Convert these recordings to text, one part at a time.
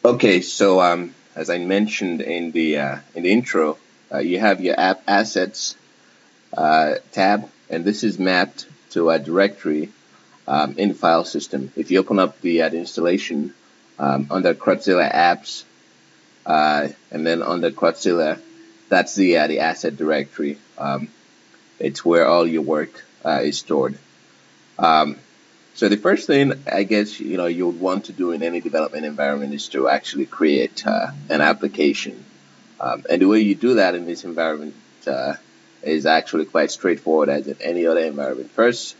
Okay, so as I mentioned in the intro, you have your app assets tab, and this is mapped to a directory in the file system. If you open up the installation under Crudzilla apps, and then under Crudzilla, that's the asset directory. It's where all your work is stored. Um, so the first thing I guess you would want to do in any development environment is to actually create an application. And the way you do that in this environment is actually quite straightforward as in any other environment. First,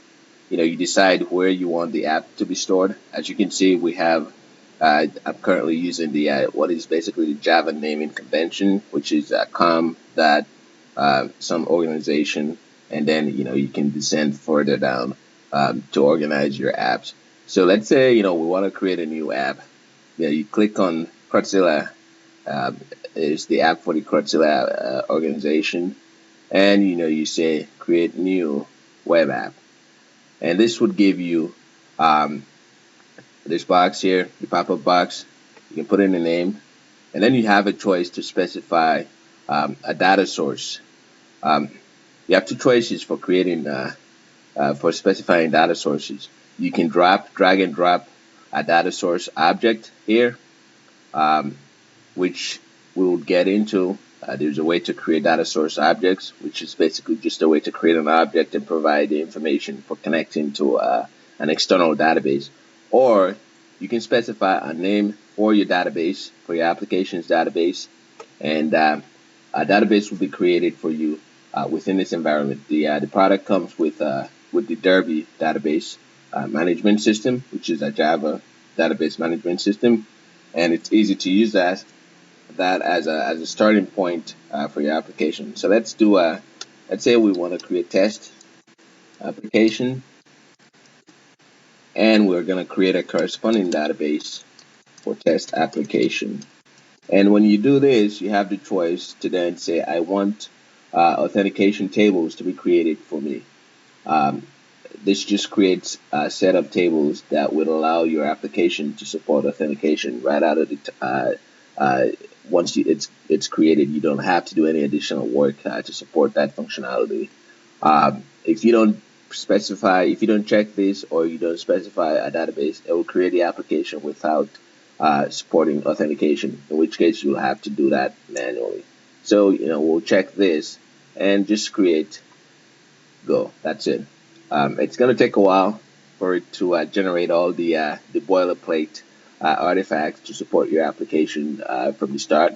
you decide where you want the app to be stored. As you can see, we have I'm currently using the what is basically the Java naming convention, which is com that some organization, and then you can descend further down to organize your apps. So let's say we want to create a new app. You click on Crudzilla, is the app for the Crudzilla organization, and you say create new web app, and this would give you um, this box here, the pop-up box. You can put in a name, and then you have a choice to specify a data source. Um, you have two choices for creating for specifying data sources. You can drag and drop a data source object here, um, which we will get into. There's a way to create data source objects, which is basically just a way to create an object and provide the information for connecting to an external database. Or you can specify a name for your database, for your application's database, and a database will be created for you within this environment. The product comes with the Derby database management system, which is a Java database management system, and it's easy to use that as a starting point for your application. So let's say we want to create test application, and we're going to create a corresponding database for test application. And when you do this, you have the choice to then say, I want authentication tables to be created for me. Um, this just creates a set of tables that would allow your application to support authentication right out of the once it's created. You don't have to do any additional work to support that functionality. If you don't check this, or you don't specify a database, it will create the application without supporting authentication, in which case you'll have to do that manually. So we'll check this and just create go. That's it. It's going to take a while for it to generate all the boilerplate artifacts to support your application from the start.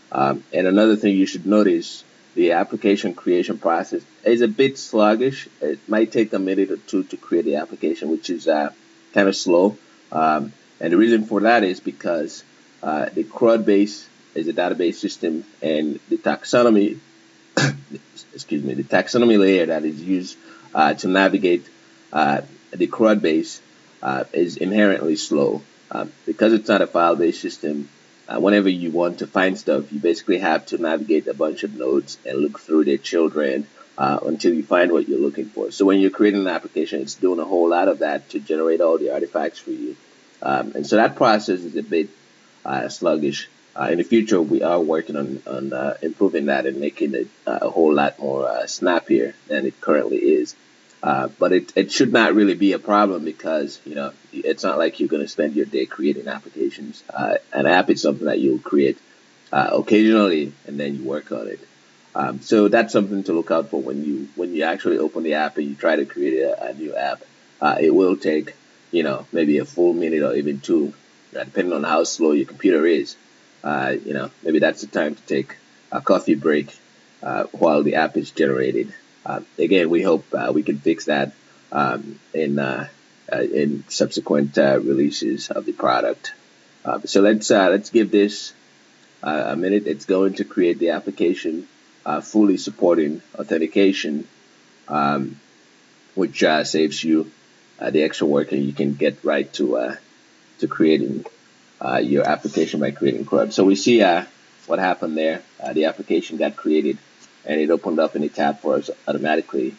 And another thing you should notice, the application creation process is a bit sluggish. It might take a minute or two to create the application, which is kind of slow. And the reason for that is because the CRUD base is a database system, and the taxonomy, the taxonomy layer that is used to navigate the CRUD base is inherently slow. Because it's not a file-based system, whenever you want to find stuff, you basically have to navigate a bunch of nodes and look through their children until you find what you're looking for. So when you're creating an application, it's doing a whole lot of that to generate all the artifacts for you. And so that process is a bit sluggish. In the future, we are working on improving that and making it a whole lot more snappier than it currently is. But it should not really be a problem, because it's not like you're going to spend your day creating applications. An app is something that you'll create occasionally, and then you work on it. So that's something to look out for when you actually open the app and you try to create a new app. It will take maybe a full minute or even two, depending on how slow your computer is. Maybe that's the time to take a coffee break while the app is generated. Again, we hope we can fix that in subsequent releases of the product. So let's give this a minute. It's going to create the application fully supporting authentication, which saves you the extra work, and you can get right to creating your application by creating CRUD. So we see what happened there. The application got created, and it opened up in a tab for us automatically,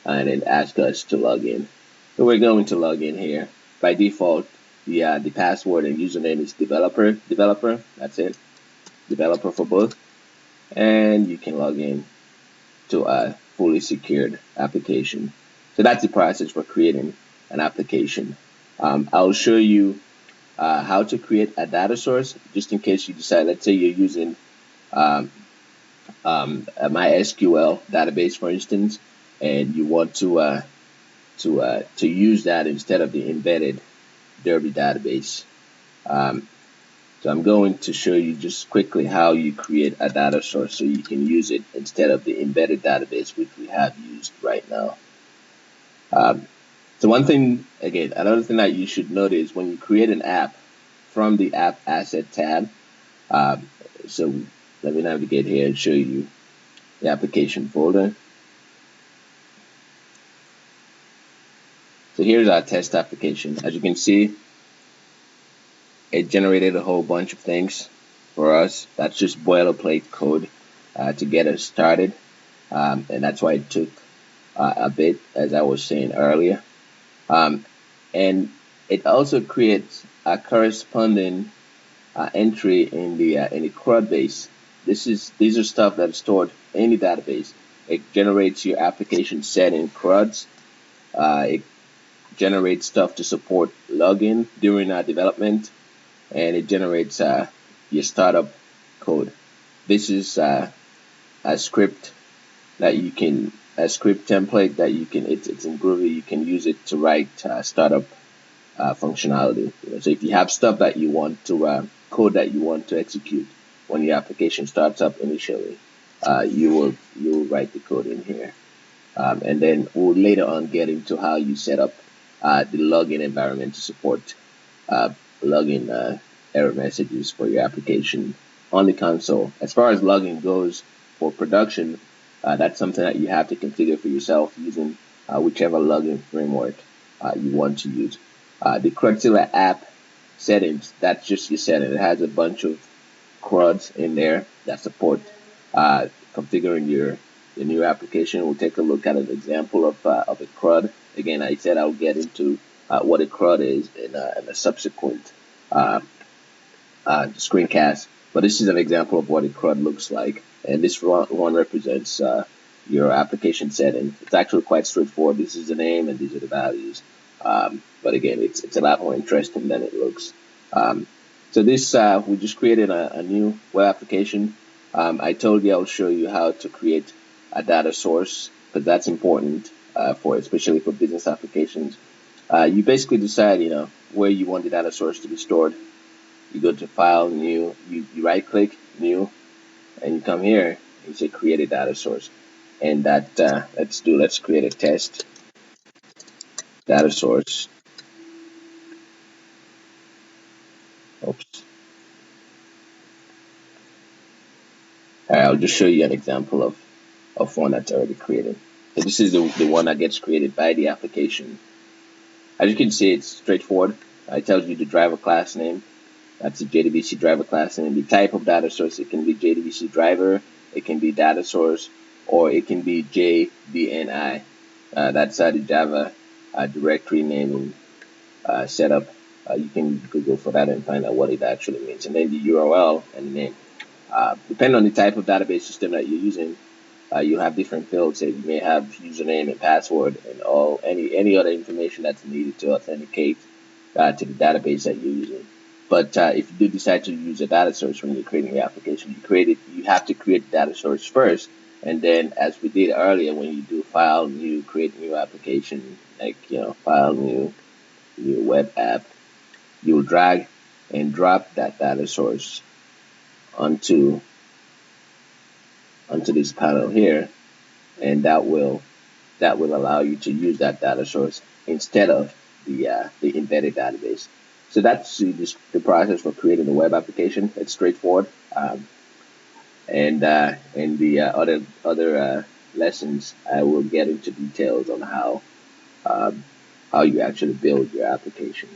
and it asked us to log in. So we're going to log in here. By default, the password and username is developer. That's it, developer for both, and you can log in to a fully secured application. So that's the process for creating an application. I'll show you how to create a data source, just in case you decide, let's say you're using um, a MySQL database, for instance, and you want to use that instead of the embedded Derby database. So I'm going to show you just quickly how you create a data source so you can use it instead of the embedded database, which we have used right now. So one thing, again, another thing that you should notice when you create an app from the App Asset tab. Um, so let me navigate here and show you the application folder. So here's our test application. As you can see, it generated a whole bunch of things for us. That's just boilerplate code to get us started. And that's why it took a bit, as I was saying earlier. And it also creates a corresponding entry in the CRUD base. These are stuff that's stored in the database. It generates your application set in CRUDs. It generates stuff to support login during development, and it generates your startup code. This is a script a script template that you can, it's in Groovy, you can use it to write startup functionality. So if you have stuff that you want to, code that you want to execute when your application starts up initially, you will write the code in here. And then we'll later on get into how you set up the login environment to support login error messages for your application on the console. As far as logging goes for production, that's something that you have to configure for yourself using whichever login framework you want to use. The CrudZilla app settings, that's just your setting. It has a bunch of CRUDs in there that support configuring your new application. We'll take a look at an example of a CRUD. Again, I said I'll get into what a CRUD is in a subsequent screencast, but this is an example of what a CRUD looks like, and this one represents your application setting. It's actually quite straightforward. This is the name and these are the values, but again, it's a lot more interesting than it looks. So this we just created a new web application. I told you I'll show you how to create a data source, because that's important especially for business applications. You basically decide, where you want the data source to be stored. You go to File, New, you right click, New, and you come here and you say Create a data source. And that let's create a test data source. Oops. All right, I'll just show you an example of one that's already created. So this is the one that gets created by the application. As you can see, it's straightforward. It tells you the driver class name. That's the JDBC driver class name. The type of data source, it can be JDBC driver, it can be data source, or it can be JDNI. That's the Java directory naming setup. You can Google for that and find out what it actually means. And then the URL and the name. Depending on the type of database system that you're using, you have different fields. So you may have username and password and any other information that's needed to authenticate to the database that you're using. But if you do decide to use a data source when you're creating your application, you have to create the data source first, and then, as we did earlier, when you do File, New, create new application, like File, New web app, you'll drag and drop that data source onto this panel here, and that will allow you to use that data source instead of the embedded database. So that's the process for creating a web application. It's straightforward, and in the other lessons, I will get into details on how you actually build your application.